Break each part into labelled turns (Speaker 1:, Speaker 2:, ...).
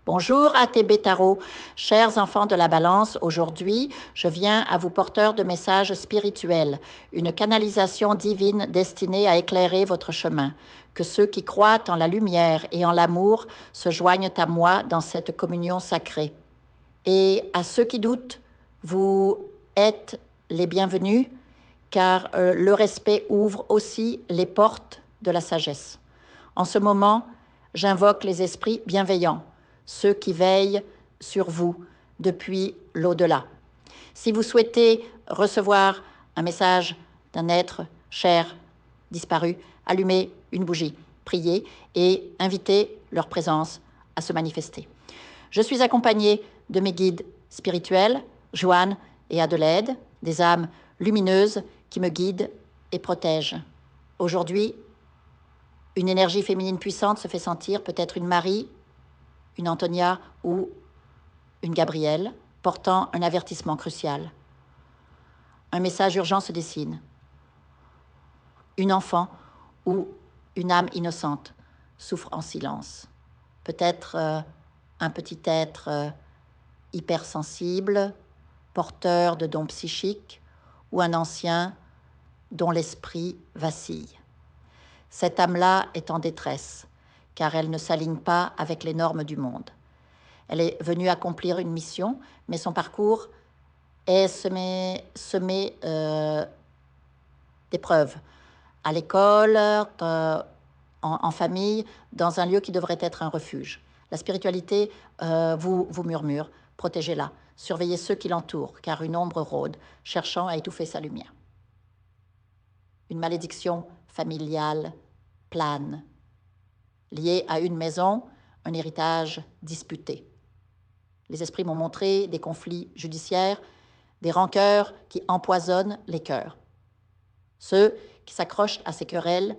Speaker 1: Bonjour ATB Tarot, chers enfants de la Balance, aujourd'hui je viens à vous porteur de messages spirituels, une canalisation divine destinée à éclairer votre chemin. Que ceux qui croient en la lumière et en l'amour se joignent à moi dans cette communion sacrée. Et à ceux qui doutent, vous êtes les bienvenus, car le respect ouvre aussi les portes de la sagesse. En ce moment, j'invoque les esprits bienveillants, ceux qui veillent sur vous depuis l'au-delà. Si vous souhaitez recevoir un message d'un être cher, disparu, allumez une bougie, priez et invitez leur présence à se manifester. Je suis accompagnée de mes guides spirituels, Joanne et Adelaide, des âmes lumineuses qui me guident et protègent. Aujourd'hui, une énergie féminine puissante se fait sentir, peut-être une Marie, une Antonia ou une Gabrielle, portant un avertissement crucial. Un message urgent se dessine. Une enfant ou une âme innocente souffre en silence. Peut-être un petit être hypersensible, porteur de dons psychiques, ou un ancien dont l'esprit vacille. Cette âme-là est en détresse, car elle ne s'aligne pas avec les normes du monde. Elle est venue accomplir une mission, mais son parcours est semé d'épreuves. À l'école, en famille, dans un lieu qui devrait être un refuge. La spiritualité vous murmure, protégez-la, surveillez ceux qui l'entourent, car une ombre rôde, cherchant à étouffer sa lumière. Une malédiction familiale plane, liée à une maison, un héritage disputé. Les esprits m'ont montré des conflits judiciaires, des rancœurs qui empoisonnent les cœurs. Ceux qui s'accrochent à ces querelles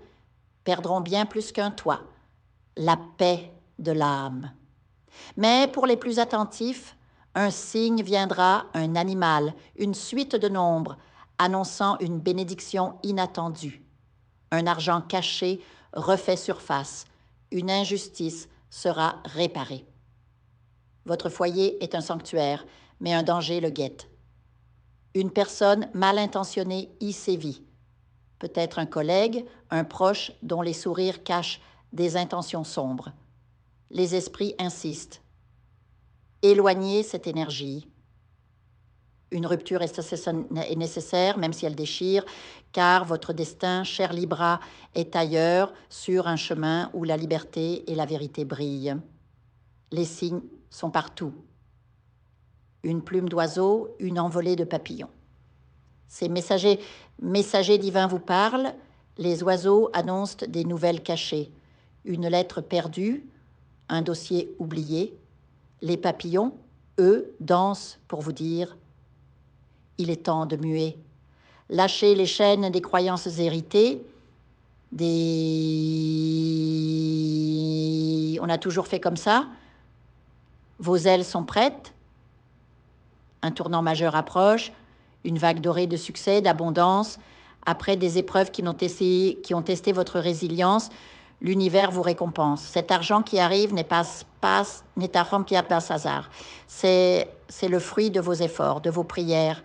Speaker 1: perdront bien plus qu'un toit, la paix de l'âme. Mais pour les plus attentifs, un signe viendra, un animal, une suite de nombres, annonçant une bénédiction inattendue. Un argent caché refait surface, une injustice sera réparée. Votre foyer est un sanctuaire, mais un danger le guette. Une personne mal intentionnée y sévit. Peut-être un collègue, un proche dont les sourires cachent des intentions sombres. Les esprits insistent. Éloignez cette énergie. Une rupture est nécessaire, même si elle déchire, car votre destin, cher Libra, est ailleurs, sur un chemin où la liberté et la vérité brillent. Les signes sont partout. Une plume d'oiseau, une envolée de papillons. Ces messagers divins vous parlent, les oiseaux annoncent des nouvelles cachées. Une lettre perdue, un dossier oublié. Les papillons, eux, dansent pour vous dire « Il est temps de muer ». Lâchez les chaînes des croyances héritées, on a toujours fait comme ça. Vos ailes sont prêtes. Un tournant majeur approche, une vague dorée de succès, d'abondance. Après des épreuves qui ont testé votre résilience, l'univers vous récompense. Cet argent qui arrive n'est un rempli par hasard. C'est le fruit de vos efforts, de vos prières.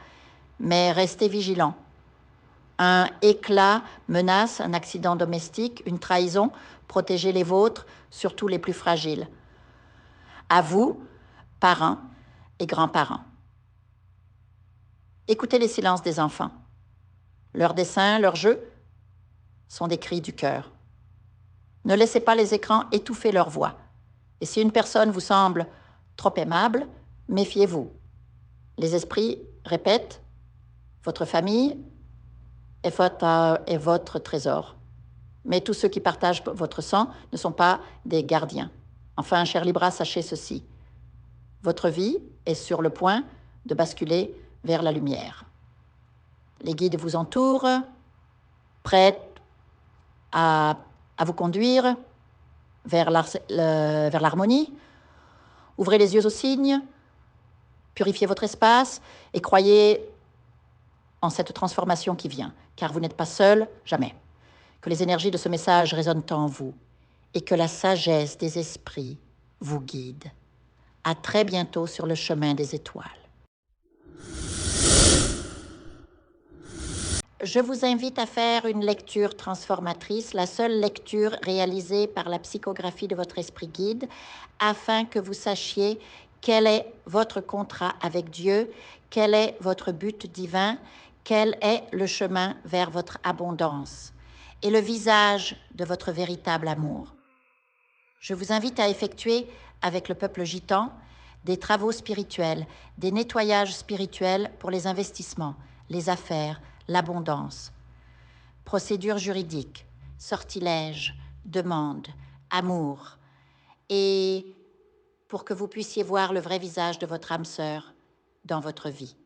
Speaker 1: Mais restez vigilants. Un éclat menace, un accident domestique, une trahison. Protégez les vôtres, surtout les plus fragiles. À vous, parents et grands-parents. Écoutez les silences des enfants. Leurs dessins, leurs jeux sont des cris du cœur. Ne laissez pas les écrans étouffer leur voix. Et si une personne vous semble trop aimable, méfiez-vous. Les esprits répètent, votre famille est votre trésor. Mais tous ceux qui partagent votre sang ne sont pas des gardiens. Enfin, cher Libra, sachez ceci. Votre vie est sur le point de basculer vers la lumière. Les guides vous entourent, prêts à vous conduire vers l'harmonie. Ouvrez les yeux aux signes, purifiez votre espace et croyez en cette transformation qui vient, car vous n'êtes pas seul, jamais. Que les énergies de ce message résonnent en vous et que la sagesse des esprits vous guide. À très bientôt sur le chemin des étoiles. Je vous invite à faire une lecture transformatrice, la seule lecture réalisée par la psychographie de votre esprit guide, afin que vous sachiez quel est votre contrat avec Dieu, quel est votre but divin, quel est le chemin vers votre abondance et le visage de votre véritable amour. Je vous invite à effectuer avec le peuple gitan des travaux spirituels, des nettoyages spirituels pour les investissements, les affaires, l'abondance. Procédures juridiques, sortilèges, demandes, amour. Et pour que vous puissiez voir le vrai visage de votre âme sœur dans votre vie.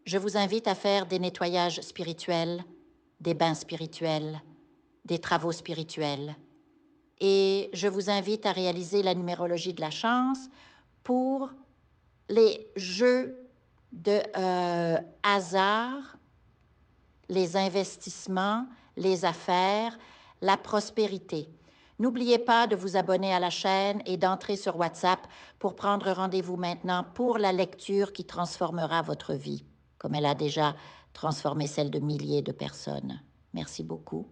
Speaker 1: Je vous invite à faire des nettoyages spirituels, des bains spirituels, des travaux spirituels. Et je vous invite à réaliser la numérologie de la chance pour les jeux de hasard, les investissements, les affaires, la prospérité. N'oubliez pas de vous abonner à la chaîne et d'entrer sur WhatsApp pour prendre rendez-vous maintenant pour la lecture qui transformera votre vie, comme elle a déjà transformé celle de milliers de personnes. Merci beaucoup.